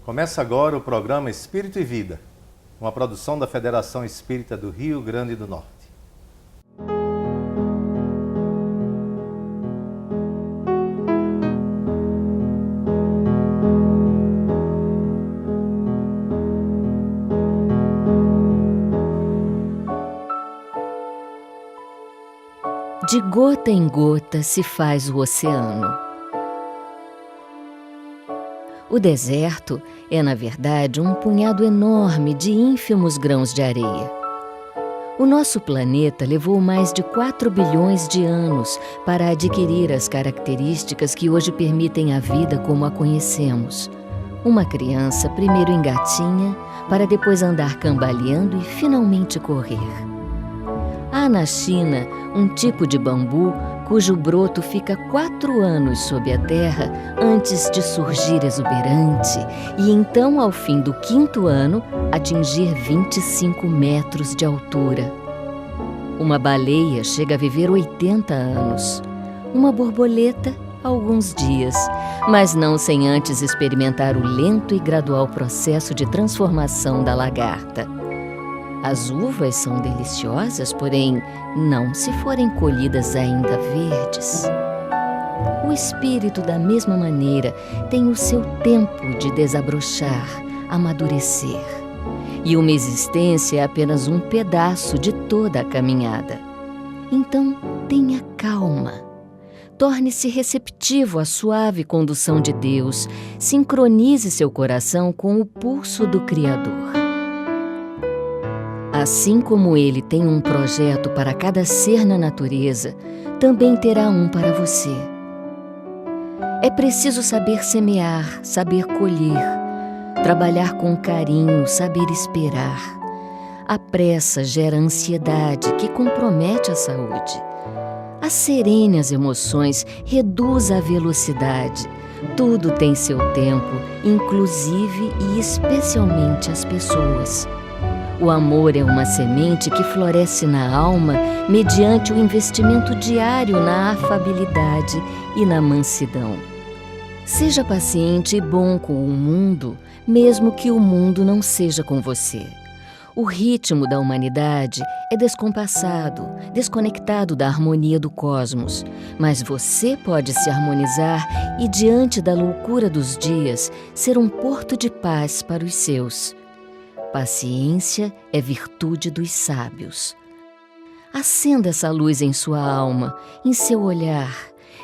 Começa agora o programa Espírito e Vida, uma produção da Federação Espírita do Rio Grande do Norte. De gota em gota se faz o oceano. O deserto é, na verdade, um punhado enorme de ínfimos grãos de areia. O nosso planeta levou mais de 4 bilhões de anos para adquirir as características que hoje permitem a vida como a conhecemos. Uma criança primeiro engatinha, para depois andar cambaleando e finalmente correr. Há na China um tipo de bambu cujo broto fica 4 anos sob a terra antes de surgir exuberante e então, ao fim do 5º ano, atingir 25 metros de altura. Uma baleia chega a viver 80 anos. Uma borboleta, alguns dias, mas não sem antes experimentar o lento e gradual processo de transformação da lagarta. As uvas são deliciosas, porém, não se forem colhidas ainda verdes. O espírito, da mesma maneira, tem o seu tempo de desabrochar, amadurecer. E uma existência é apenas um pedaço de toda a caminhada. Então, tenha calma. Torne-se receptivo à suave condução de Deus. Sincronize seu coração com o pulso do Criador. Assim como Ele tem um projeto para cada ser na natureza, também terá um para você. É preciso saber semear, saber colher, trabalhar com carinho, saber esperar. A pressa gera ansiedade que compromete a saúde. Acerene as emoções, reduza a velocidade. Tudo tem seu tempo, inclusive e especialmente as pessoas. O amor é uma semente que floresce na alma mediante o investimento diário na afabilidade e na mansidão. Seja paciente e bom com o mundo, mesmo que o mundo não seja com você. O ritmo da humanidade é descompassado, desconectado da harmonia do cosmos, mas você pode se harmonizar e, diante da loucura dos dias, ser um porto de paz para os seus. Paciência é virtude dos sábios. Acenda essa luz em sua alma, em seu olhar,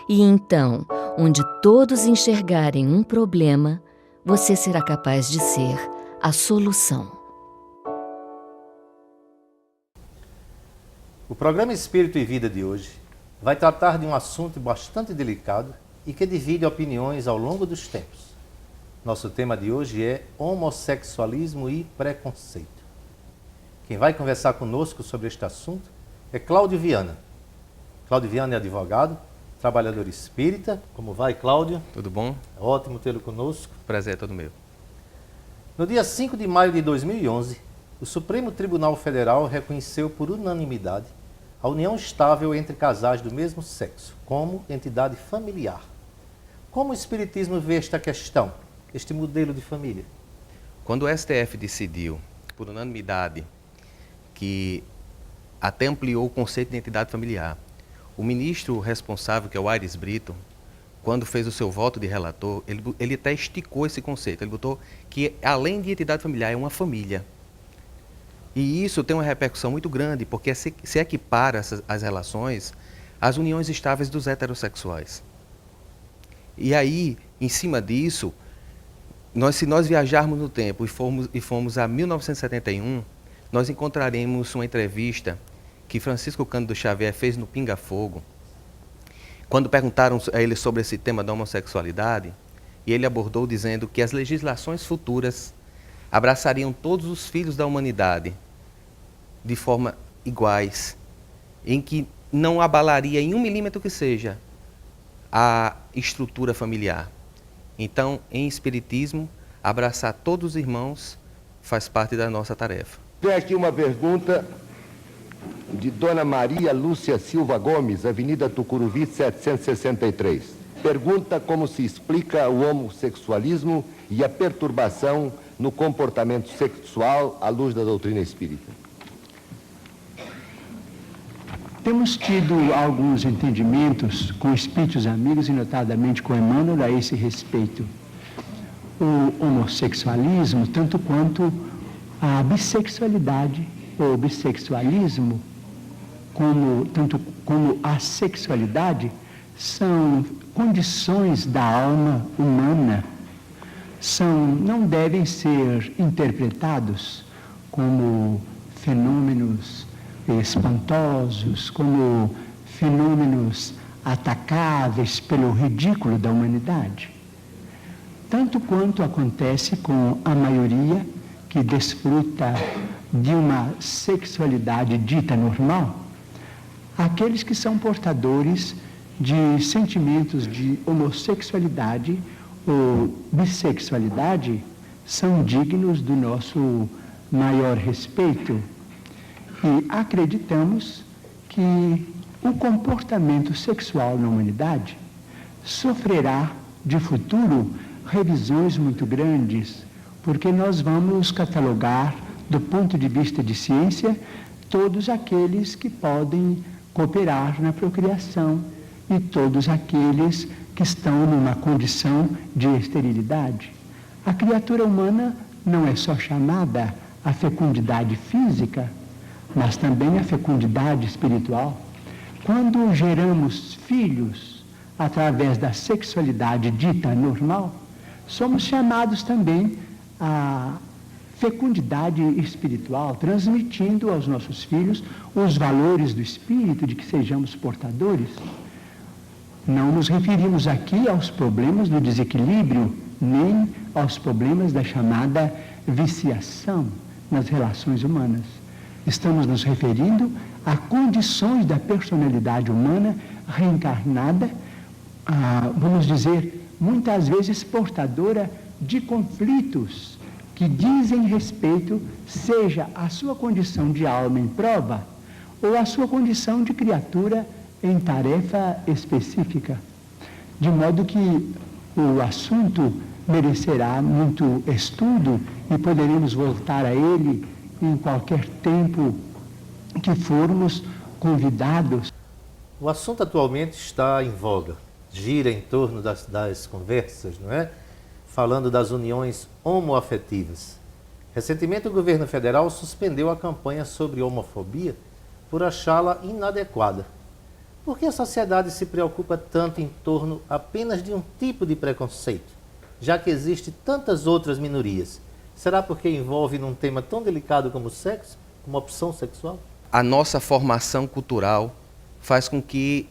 e então, onde todos enxergarem um problema, você será capaz de ser a solução. O programa Espírito e Vida de hoje vai tratar de um assunto bastante delicado e que divide opiniões ao longo dos tempos. Nosso tema de hoje é homossexualismo e preconceito. Quem vai conversar conosco sobre este assunto é Cláudio Viana. Cláudio Viana é advogado, trabalhador espírita. Como vai, Cláudio? Tudo bom? É ótimo tê-lo conosco. Prazer é todo meu. No dia 5 de maio de 2011, o Supremo Tribunal Federal reconheceu por unanimidade a união estável entre casais do mesmo sexo como entidade familiar. Como o Espiritismo vê esta questão? Este modelo de família? Quando o STF decidiu, por unanimidade, que até ampliou o conceito de entidade familiar, o ministro responsável, que é o Aires Brito, quando fez o seu voto de relator, ele até esticou esse conceito. Ele botou que, além de entidade familiar, é uma família. E isso tem uma repercussão muito grande, porque se equipara as relações às uniões estáveis dos heterossexuais. E aí, em cima disso, se nós viajarmos no tempo e formos a 1971, nós encontraremos uma entrevista que Francisco Cândido Xavier fez no Pinga Fogo, quando perguntaram a ele sobre esse tema da homossexualidade, e ele abordou dizendo que as legislações futuras abraçariam todos os filhos da humanidade de forma iguais, em que não abalaria em 1 milímetro que seja a estrutura familiar. Então, em Espiritismo, abraçar todos os irmãos faz parte da nossa tarefa. Tem aqui uma pergunta de Dona Maria Lúcia Silva Gomes, Avenida Tucuruvi, 763. Pergunta como se explica o homossexualismo e a perturbação no comportamento sexual à luz da doutrina espírita? Temos tido alguns entendimentos com espíritos amigos e notadamente com Emmanuel a esse respeito. O homossexualismo, tanto quanto a bissexualidade ou bissexualismo, tanto como a sexualidade, são condições da alma humana, não devem ser interpretados como fenômenos espantosos, como fenômenos atacáveis pelo ridículo da humanidade. Tanto quanto acontece com a maioria que desfruta de uma sexualidade dita normal, aqueles que são portadores de sentimentos de homossexualidade ou bissexualidade são dignos do nosso maior respeito. E acreditamos que o comportamento sexual na humanidade sofrerá de futuro revisões muito grandes, porque nós vamos catalogar, do ponto de vista de ciência, todos aqueles que podem cooperar na procriação e todos aqueles que estão numa condição de esterilidade. A criatura humana não é só chamada à fecundidade física, mas também à fecundidade espiritual. Quando geramos filhos através da sexualidade dita normal, somos chamados também à fecundidade espiritual, transmitindo aos nossos filhos os valores do espírito de que sejamos portadores. Não nos referimos aqui aos problemas do desequilíbrio, nem aos problemas da chamada viciação nas relações humanas. Estamos nos referindo a condições da personalidade humana reencarnada, vamos dizer, muitas vezes portadora de conflitos que dizem respeito, seja a sua condição de alma em prova ou a sua condição de criatura em tarefa específica. De modo que o assunto merecerá muito estudo e poderemos voltar a ele em qualquer tempo que formos convidados. O assunto atualmente está em voga, gira em torno das conversas, não é? Falando das uniões homoafetivas. Recentemente o governo federal suspendeu a campanha sobre homofobia por achá-la inadequada. Por que a sociedade se preocupa tanto em torno apenas de um tipo de preconceito, já que existem tantas outras minorias? Será porque envolve num tema tão delicado como o sexo, como opção sexual? A nossa formação cultural faz com que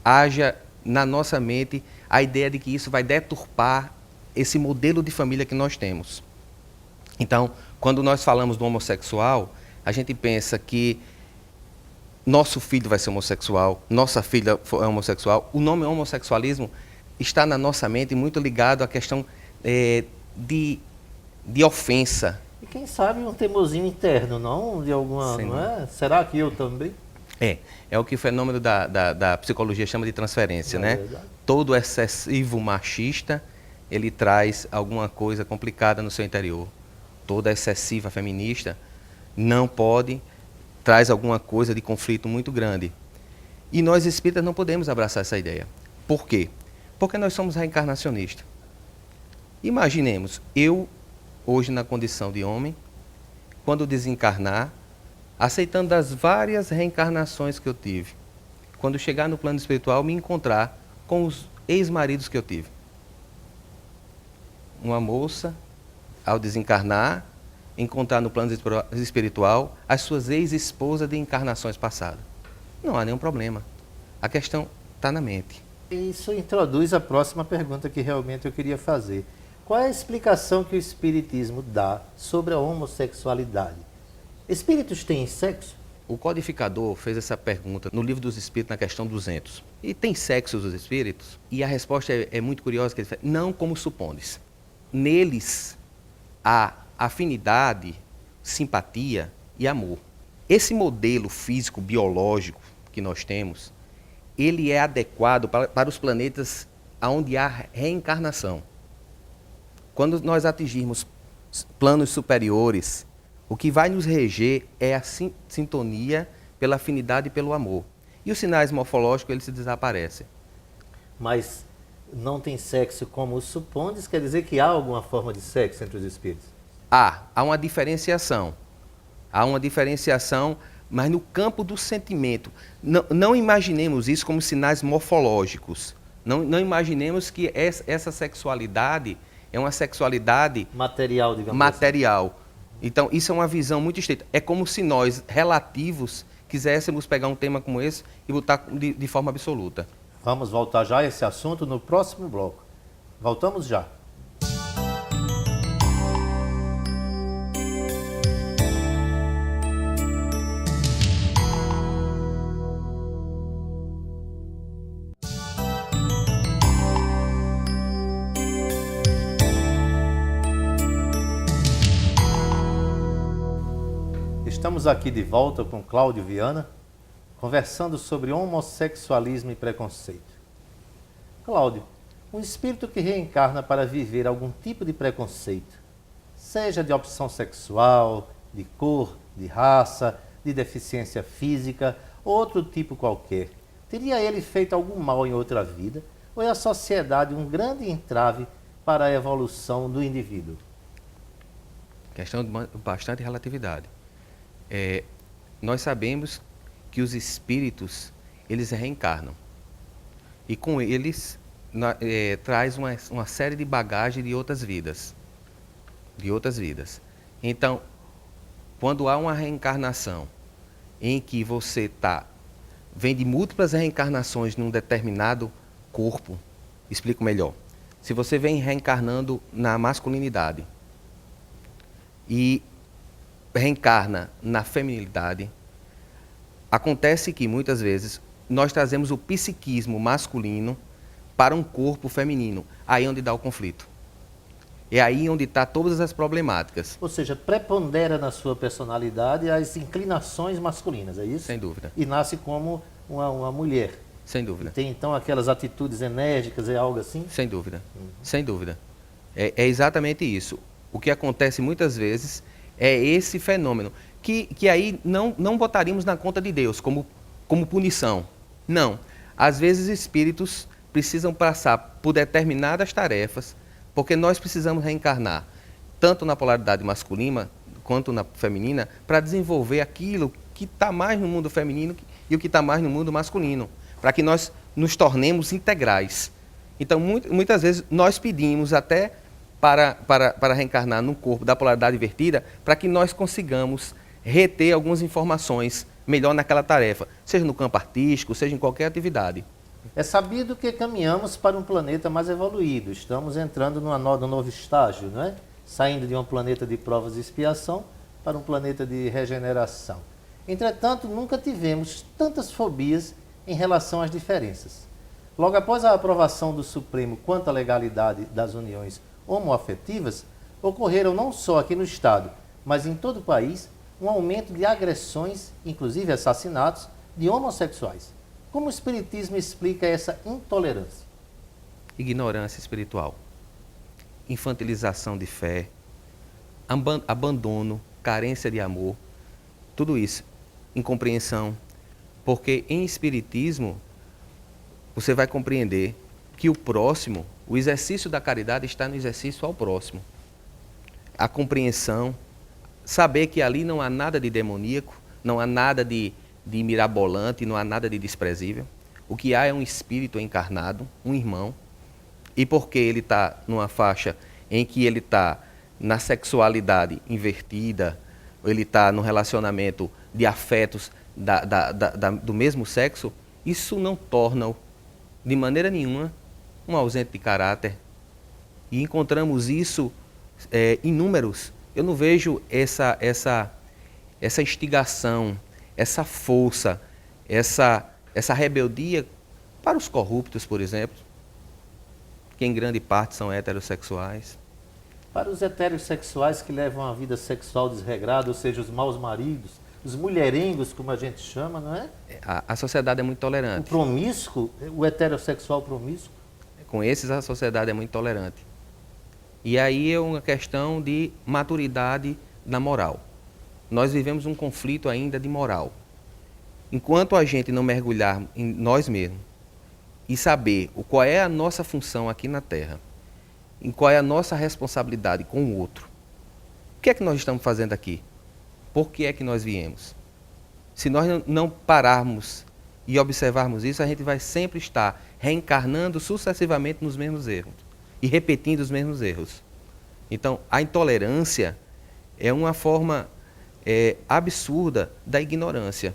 haja na nossa mente a ideia de que isso vai deturpar esse modelo de família que nós temos. Então, quando nós falamos do homossexual, a gente pensa que nosso filho vai ser homossexual, nossa filha é homossexual. O nome homossexualismo está na nossa mente muito ligado à questão de ofensa. E quem sabe um temozinho interno, não? De alguma, Sim. Não é? Será que eu também? É o que o fenômeno da psicologia chama de transferência, né? Verdade. Todo excessivo machista, ele traz alguma coisa complicada no seu interior. Toda excessiva feminista traz alguma coisa de conflito muito grande. E nós espíritas não podemos abraçar essa ideia. Por quê? Porque nós somos reencarnacionistas. Imaginemos, eu, hoje na condição de homem, quando desencarnar, aceitando as várias reencarnações que eu tive, quando chegar no plano espiritual, me encontrar com os ex-maridos que eu tive. Uma moça, ao desencarnar, encontrar no plano espiritual as suas ex-esposas de encarnações passadas. Não há nenhum problema. A questão está na mente. Isso introduz a próxima pergunta que realmente eu queria fazer. Qual é a explicação que o Espiritismo dá sobre a homossexualidade? Espíritos têm sexo? O codificador fez essa pergunta no Livro dos Espíritos, na questão 200. E tem sexo os espíritos? E a resposta é muito curiosa, que ele fala, não como supondes. Neles há afinidade, simpatia e amor. Esse modelo físico, biológico que nós temos, ele é adequado para os planetas onde há reencarnação. quando nós atingirmos planos superiores, o que vai nos reger é a sintonia pela afinidade e pelo amor. E os sinais morfológicos, eles se desaparecem. Mas não tem sexo como o supondes, quer dizer que há alguma forma de sexo entre os espíritos? Há uma diferenciação. Há uma diferenciação, mas no campo do sentimento. Não imaginemos isso como sinais morfológicos. Não imaginemos que essa sexualidade é uma sexualidade material, digamos material. assim. Então, isso é uma visão muito estreita. É como se nós, relativos, quiséssemos pegar um tema como esse e botar de forma absoluta. Vamos voltar já a esse assunto no próximo bloco. Voltamos já. Estamos aqui de volta com Cláudio Viana, conversando sobre homossexualismo e preconceito. Cláudio, um espírito que reencarna para viver algum tipo de preconceito, seja de opção sexual, de cor, de raça, de deficiência física ou outro tipo qualquer, teria ele feito algum mal em outra vida ou é a sociedade um grande entrave para a evolução do indivíduo? Questão de bastante relatividade. Nós sabemos que os espíritos, eles reencarnam. E com eles traz uma série de bagagem de outras vidas. Então, quando há uma reencarnação em que você vem de múltiplas reencarnações num determinado corpo, explico melhor. Se você vem reencarnando na masculinidade e reencarna na feminilidade, acontece que muitas vezes nós trazemos o psiquismo masculino para um corpo feminino, aí onde dá o conflito. É aí onde está todas as problemáticas. Ou seja, prepondera na sua personalidade as inclinações masculinas, é isso? Sem dúvida. E nasce como uma mulher. Sem dúvida. E tem então aquelas atitudes enérgicas, é algo assim? Sem dúvida. Sem dúvida. É exatamente isso. O que acontece muitas vezes é esse fenômeno, que aí não botaríamos na conta de Deus como punição. Não. Às vezes espíritos precisam passar por determinadas tarefas, porque nós precisamos reencarnar, tanto na polaridade masculina quanto na feminina, para desenvolver aquilo que está mais no mundo feminino e o que está mais no mundo masculino, para que nós nos tornemos integrais. Então, muitas vezes, nós pedimos até para reencarnar no corpo da polaridade invertida, para que nós consigamos reter algumas informações melhor naquela tarefa, seja no campo artístico, seja em qualquer atividade. É sabido que caminhamos para um planeta mais evoluído, estamos entrando num novo estágio, não é? Saindo de um planeta de provas e expiação para um planeta de regeneração. Entretanto, nunca tivemos tantas fobias em relação às diferenças. Logo após a aprovação do Supremo quanto à legalidade das uniões homoafetivas, ocorreram não só aqui no Estado, mas em todo o país, um aumento de agressões, inclusive assassinatos, de homossexuais. Como o Espiritismo explica essa intolerância? Ignorância espiritual, infantilização de fé, abandono, carência de amor, tudo isso, incompreensão, porque em Espiritismo você vai compreender que o próximo, o exercício da caridade está no exercício ao próximo. A compreensão, saber que ali não há nada de demoníaco, não há nada de mirabolante, não há nada de desprezível. O que há é um espírito encarnado, um irmão, e porque ele está numa faixa em que ele está na sexualidade invertida, ou ele está no relacionamento de afetos do mesmo sexo, isso não torna-o, de maneira nenhuma, um ausente de caráter. E encontramos isso em números. Eu não vejo essa instigação, essa força, essa rebeldia para os corruptos, por exemplo, que em grande parte são heterossexuais. Para os heterossexuais que levam a vida sexual desregrada, ou seja, os maus maridos, os mulherengos, como a gente chama, não é? A sociedade é muito O tolerante. promíscuo, o heterossexual promíscuo. Com esses, a sociedade é muito tolerante. E aí é uma questão de maturidade na moral. Nós vivemos um conflito ainda de moral. Enquanto a gente não mergulhar em nós mesmos e saber qual é a nossa função aqui na Terra, em qual é a nossa responsabilidade com o outro, o que é que nós estamos fazendo aqui? Por que é que nós viemos? Se nós não pararmos e observarmos isso, a gente vai sempre estar reencarnando sucessivamente nos mesmos erros e repetindo os mesmos erros. Então, a intolerância é uma forma absurda da ignorância.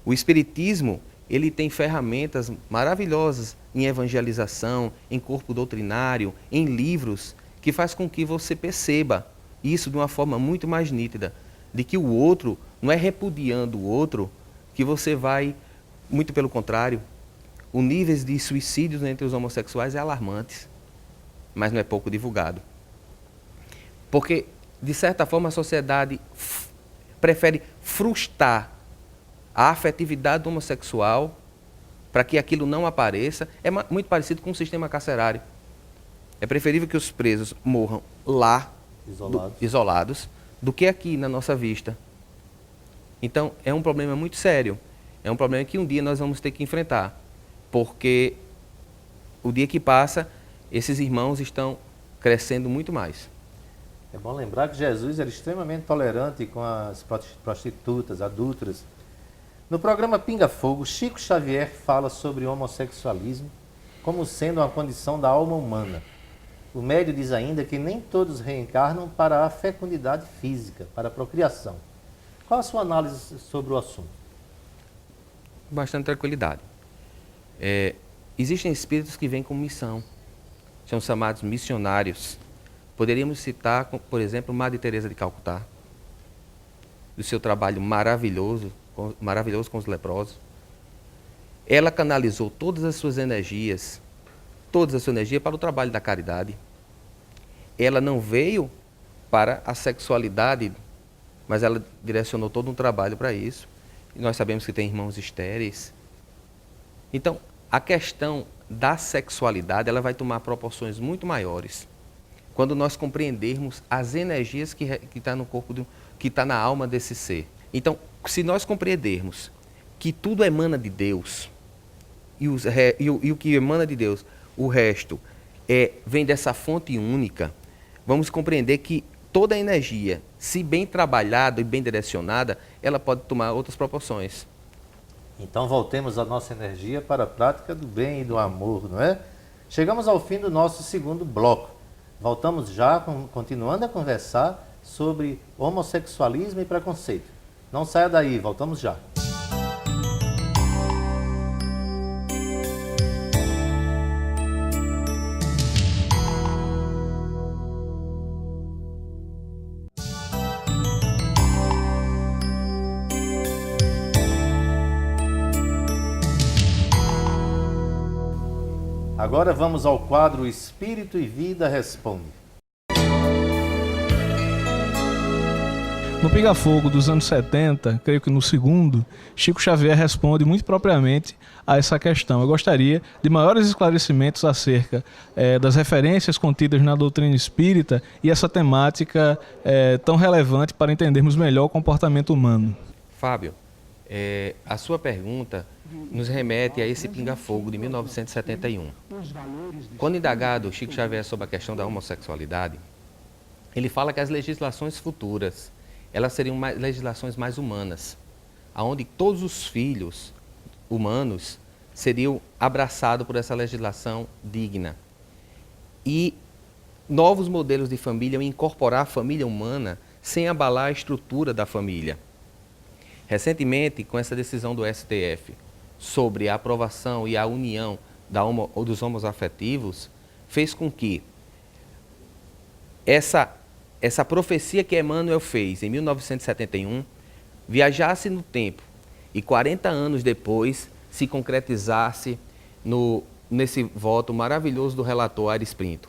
O Espiritismo, ele tem ferramentas maravilhosas em evangelização, em corpo doutrinário, em livros, que faz com que você perceba isso de uma forma muito mais nítida, de que o outro, não é repudiando o outro, que você vai, muito pelo contrário, os níveis de suicídios entre os homossexuais é alarmantes, mas não é pouco divulgado. Porque, de certa forma, a sociedade prefere frustrar a afetividade do homossexual para que aquilo não apareça. É muito parecido com o sistema carcerário. É preferível que os presos morram lá, isolados, do que aqui na nossa vista. Então, é um problema muito sério. É um problema que um dia nós vamos ter que enfrentar. Porque o dia que passa, esses irmãos estão crescendo muito mais. É bom lembrar que Jesus era extremamente tolerante com as prostitutas, adúlteras. No programa Pinga Fogo, Chico Xavier fala sobre o homossexualismo como sendo uma condição da alma humana. O médio diz ainda que nem todos reencarnam para a fecundidade física, para a procriação. Qual a sua análise sobre o assunto? Bastante tranquilidade. Existem espíritos que vêm com missão. São chamados missionários. Poderíamos citar, por exemplo, Madre Teresa de Calcutá, do seu trabalho maravilhoso com os leprosos. Ela canalizou todas as suas energias para o trabalho da caridade. Ela não veio para a sexualidade, mas ela direcionou todo um trabalho para isso. E nós sabemos que tem irmãos estéreis. Então, a questão da sexualidade, ela vai tomar proporções muito maiores quando nós compreendermos as energias que está no corpo, que está na alma desse ser. Então, se nós compreendermos que tudo emana de Deus, e o que emana de Deus, o resto, vem dessa fonte única, vamos compreender que toda a energia, se bem trabalhada e bem direcionada, ela pode tomar outras proporções. Então voltemos a nossa energia para a prática do bem e do amor, não é? Chegamos ao fim do nosso segundo bloco. Voltamos já, continuando a conversar sobre homossexualismo e preconceito. Não saia daí, voltamos já. Agora vamos ao quadro Espírito e Vida Responde. No Pinga Fogo dos anos 70, creio que no segundo, Chico Xavier responde muito propriamente a essa questão. Eu gostaria de maiores esclarecimentos acerca das referências contidas na doutrina espírita e essa temática tão relevante para entendermos melhor o comportamento humano. Fábio, a sua pergunta nos remete a esse Pinga Fogo de 1971. Quando indagado Chico Xavier sobre a questão da homossexualidade, ele fala que as legislações futuras, elas seriam legislações mais humanas, onde todos os filhos humanos seriam abraçados por essa legislação digna. E novos modelos de família iam incorporar a família humana sem abalar a estrutura da família. Recentemente, com essa decisão do STF sobre a aprovação e a união dos homoafetivos, fez com que essa profecia que Emmanuel fez em 1971 viajasse no tempo e 40 anos depois se concretizasse nesse voto maravilhoso do relator Aires Brito.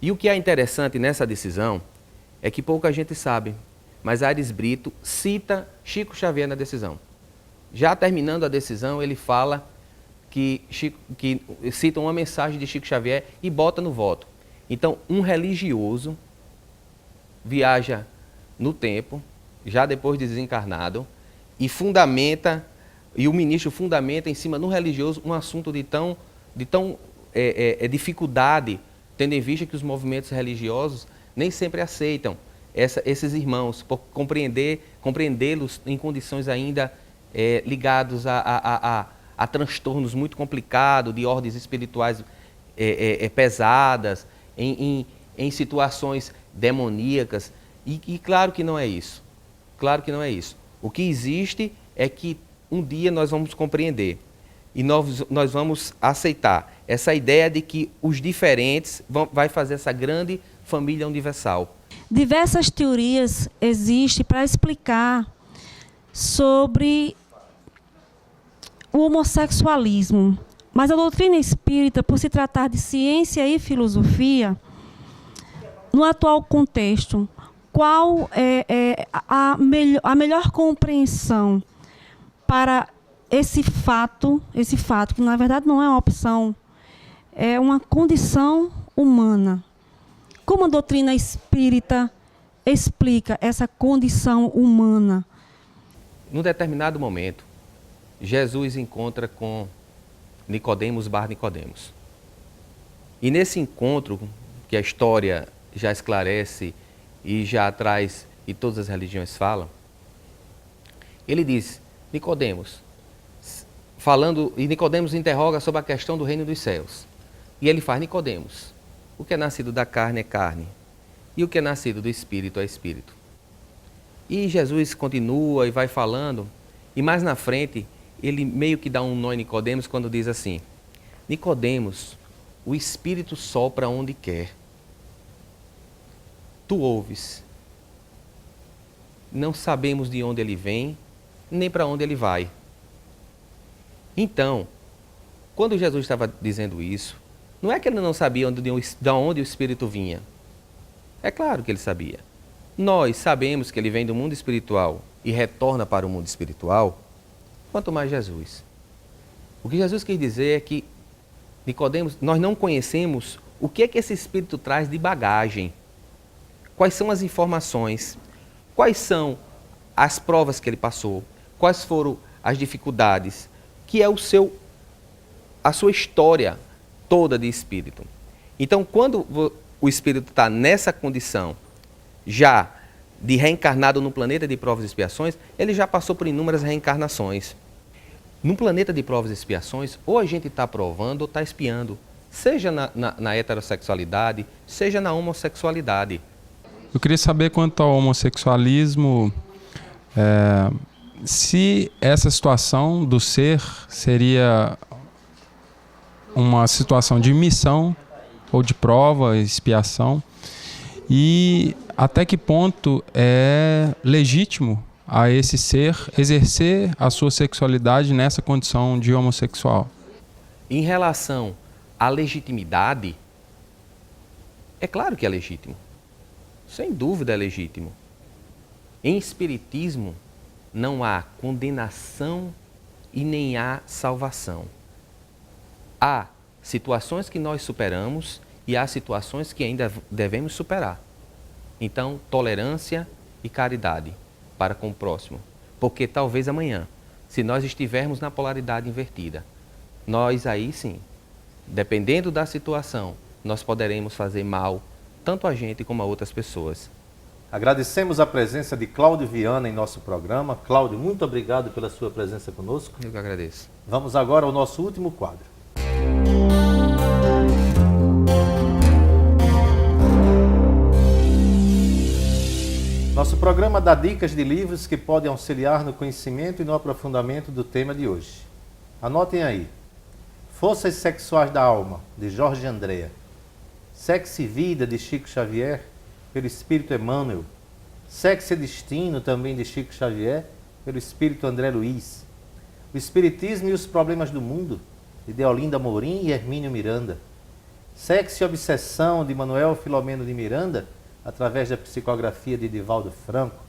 E o que é interessante nessa decisão é que pouca gente sabe, mas Aires Brito cita Chico Xavier na decisão. Já terminando a decisão, ele fala que citam uma mensagem de Chico Xavier e bota no voto. Então, um religioso viaja no tempo, já depois de desencarnado, e o ministro fundamenta em cima do religioso um assunto de tão dificuldade, tendo em vista que os movimentos religiosos nem sempre aceitam esses irmãos, por compreendê-los em condições ainda ligados a transtornos muito complicados, de ordens espirituais pesadas, em situações demoníacas. E claro que não é isso. Claro que não é isso. O que existe é que um dia nós vamos compreender e nós vamos aceitar essa ideia de que os diferentes vai fazer essa grande família universal. Diversas teorias existem para explicar sobre o homossexualismo, mas a doutrina espírita, por se tratar de ciência e filosofia, no atual contexto, qual é a melhor compreensão para esse fato, que na verdade não é uma opção, é uma condição humana. Como a doutrina espírita explica essa condição humana? Num determinado momento, Jesus encontra com Nicodemos / Nicodemos. E nesse encontro, que a história já esclarece e já traz, e todas as religiões falam, ele diz, Nicodemos, e Nicodemos interroga sobre a questão do reino dos céus. E ele faz, Nicodemos, o que é nascido da carne é carne, e o que é nascido do espírito é espírito. E Jesus continua e vai falando, e mais na frente, ele meio que dá um nó em Nicodemos quando diz assim, Nicodemos, o espírito sopra onde quer. Tu ouves. Não sabemos de onde ele vem, nem para onde ele vai. Então, quando Jesus estava dizendo isso, não é que ele não sabia de onde o Espírito vinha. É claro que ele sabia. Nós sabemos que ele vem do mundo espiritual e retorna para o mundo espiritual, quanto mais Jesus. O que Jesus quis dizer é que, Nicodemos, nós não conhecemos o que é que esse Espírito traz de bagagem. Quais são as informações, quais são as provas que ele passou, quais foram as dificuldades, que é a sua história toda de espírito. Então, quando o espírito está nessa condição, já de reencarnado no planeta de provas e expiações, ele já passou por inúmeras reencarnações. No planeta de provas e expiações, ou a gente está provando ou está expiando, seja na heterossexualidade, seja na homossexualidade. Eu queria saber quanto ao homossexualismo, se essa situação do ser seria uma situação de missão ou de prova, expiação, e até que ponto é legítimo a esse ser exercer a sua sexualidade nessa condição de homossexual. Em relação à legitimidade, é claro que é legítimo. Sem dúvida é legítimo. Em espiritismo, não há condenação e nem há salvação. Há situações que nós superamos e há situações que ainda devemos superar. Então, tolerância e caridade para com o próximo. Porque talvez amanhã, se nós estivermos na polaridade invertida, nós aí sim, dependendo da situação, nós poderemos fazer mal tanto a gente como a outras pessoas. Agradecemos a presença de Cláudio Viana em nosso programa. Cláudio, muito obrigado pela sua presença conosco. Eu que agradeço. Vamos agora ao nosso último quadro. Nosso programa dá dicas de livros que podem auxiliar no conhecimento e no aprofundamento do tema de hoje. Anotem aí. Forças Sexuais da Alma, de Jorge Andréa. Sexo e Vida, de Chico Xavier, pelo Espírito Emmanuel. Sexo e Destino, também de Chico Xavier, pelo Espírito André Luiz. O Espiritismo e os Problemas do Mundo, de Deolinda Morim e Hermínio Miranda. Sexo e Obsessão, de Manuel Filomeno de Miranda, através da psicografia de Divaldo Franco.